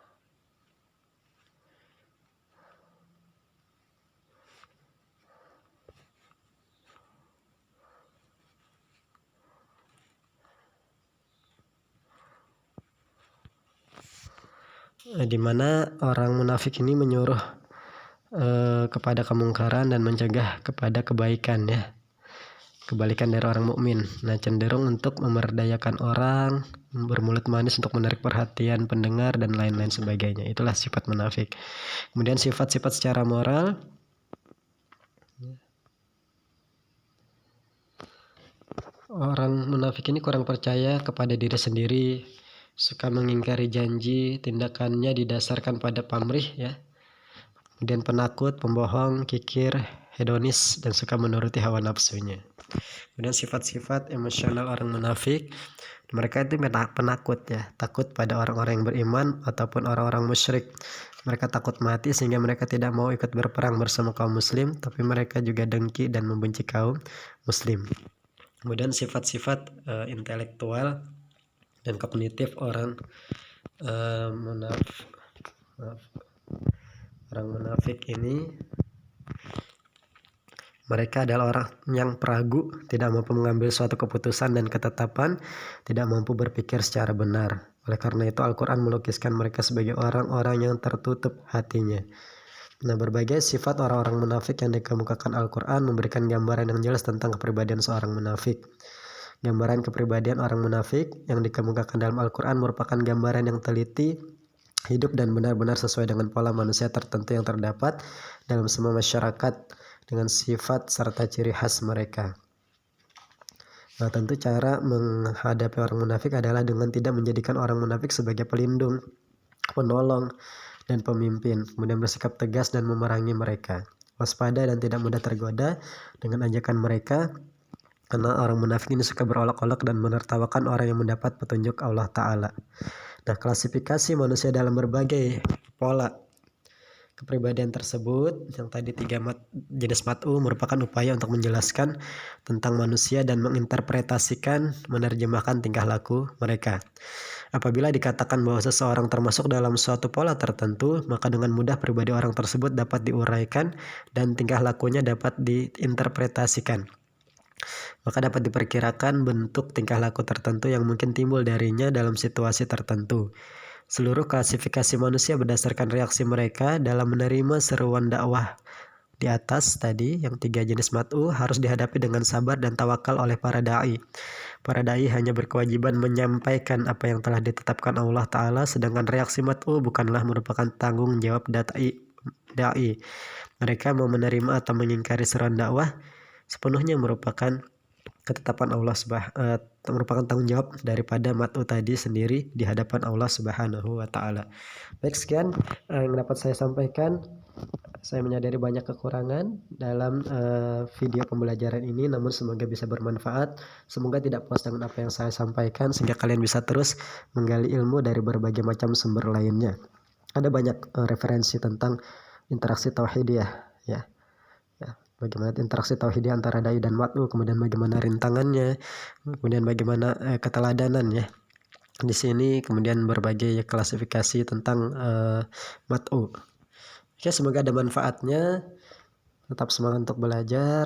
Di mana orang munafik ini menyuruh kepada kemungkaran dan mencegah kepada kebaikan ya. Kebalikan dari orang mukmin. Nah, cenderung untuk memberdayakan orang, bermulut manis untuk menarik perhatian pendengar dan lain-lain sebagainya. Itulah sifat munafik. Kemudian sifat-sifat secara moral. Orang munafik ini kurang percaya kepada diri sendiri, suka mengingkari janji, tindakannya didasarkan pada pamrih ya. Kemudian penakut, pembohong, kikir, hedonis, dan suka menuruti hawa nafsunya. Kemudian sifat-sifat emosional orang munafik, mereka itu penakut ya, takut pada orang-orang yang beriman ataupun orang-orang musyrik. Mereka takut mati sehingga mereka tidak mau ikut berperang bersama kaum muslim, tapi mereka juga dengki dan membenci kaum muslim. Kemudian sifat-sifat intelektual dan kognitif orang munafik ini, mereka adalah orang yang peragu, tidak mampu mengambil suatu keputusan dan ketetapan, tidak mampu berpikir secara benar. Oleh karena itu Al-Quran melukiskan mereka sebagai orang-orang yang tertutup hatinya. Nah, berbagai sifat orang-orang munafik yang dikemukakan Al-Quran memberikan gambaran yang jelas tentang kepribadian seorang munafik. Gambaran kepribadian orang munafik yang dikemukakan dalam Al-Quran merupakan gambaran yang teliti, hidup dan benar-benar sesuai dengan pola manusia tertentu yang terdapat dalam semua masyarakat dengan sifat serta ciri khas mereka. Nah, tentu cara menghadapi orang munafik adalah dengan tidak menjadikan orang munafik sebagai pelindung, penolong, dan pemimpin, kemudian bersikap tegas dan memerangi mereka. Waspada dan tidak mudah tergoda dengan ajakan mereka, karena orang munafik ini suka berolok-olok dan menertawakan orang yang mendapat petunjuk Allah Ta'ala. Nah, klasifikasi manusia dalam berbagai pola kepribadian tersebut, yang tadi 3 jenis mat'u, merupakan upaya untuk menjelaskan tentang manusia dan menginterpretasikan, menerjemahkan tingkah laku mereka. Apabila dikatakan bahwa seseorang termasuk dalam suatu pola tertentu, maka dengan mudah pribadi orang tersebut dapat diuraikan dan tingkah lakunya dapat diinterpretasikan. Maka dapat diperkirakan bentuk tingkah laku tertentu yang mungkin timbul darinya dalam situasi tertentu. Seluruh klasifikasi manusia berdasarkan reaksi mereka dalam menerima seruan dakwah di atas tadi, yang 3 jenis mat'u, harus dihadapi dengan sabar dan tawakal oleh para da'i. Para dai hanya berkewajiban menyampaikan apa yang telah ditetapkan Allah Ta'ala, sedangkan reaksi mat'u bukanlah merupakan tanggung jawab dai. Mereka mau menerima atau mengingkari seruan dakwah sepenuhnya merupakan ketetapan Allah merupakan tanggung jawab daripada mat'u tadi sendiri di hadapan Allah Subhanahu wa Ta'ala. Baik, sekian yang dapat saya sampaikan. Saya menyadari banyak kekurangan dalam video pembelajaran ini, namun semoga bisa bermanfaat. Semoga tidak puas dengan apa yang saya sampaikan, sehingga kalian bisa terus menggali ilmu dari berbagai macam sumber lainnya. Ada banyak referensi tentang interaksi tauhidiyah, ya. Bagaimana interaksi tauhidiyah antara dai dan mat'u, kemudian bagaimana rintangannya, kemudian bagaimana keteladanannya. Di sini kemudian berbagai klasifikasi tentang mat'u. Oke, semoga ada manfaatnya. Tetap semangat untuk belajar,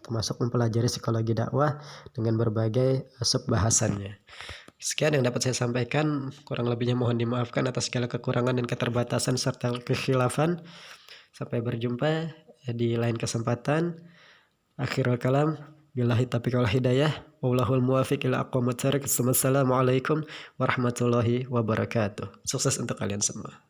termasuk mempelajari psikologi dakwah dengan berbagai sub-bahasannya. Sekian yang dapat saya sampaikan. Kurang lebihnya mohon dimaafkan atas segala kekurangan dan keterbatasan serta kekhilafan. Sampai berjumpa di lain kesempatan. Akhirul kalam, billahi taufiq wal hidayah. Wallahul muwaffiq ila aqwamit thoriq. Wassalamualaikum warahmatullahi wabarakatuh. Sukses untuk kalian semua.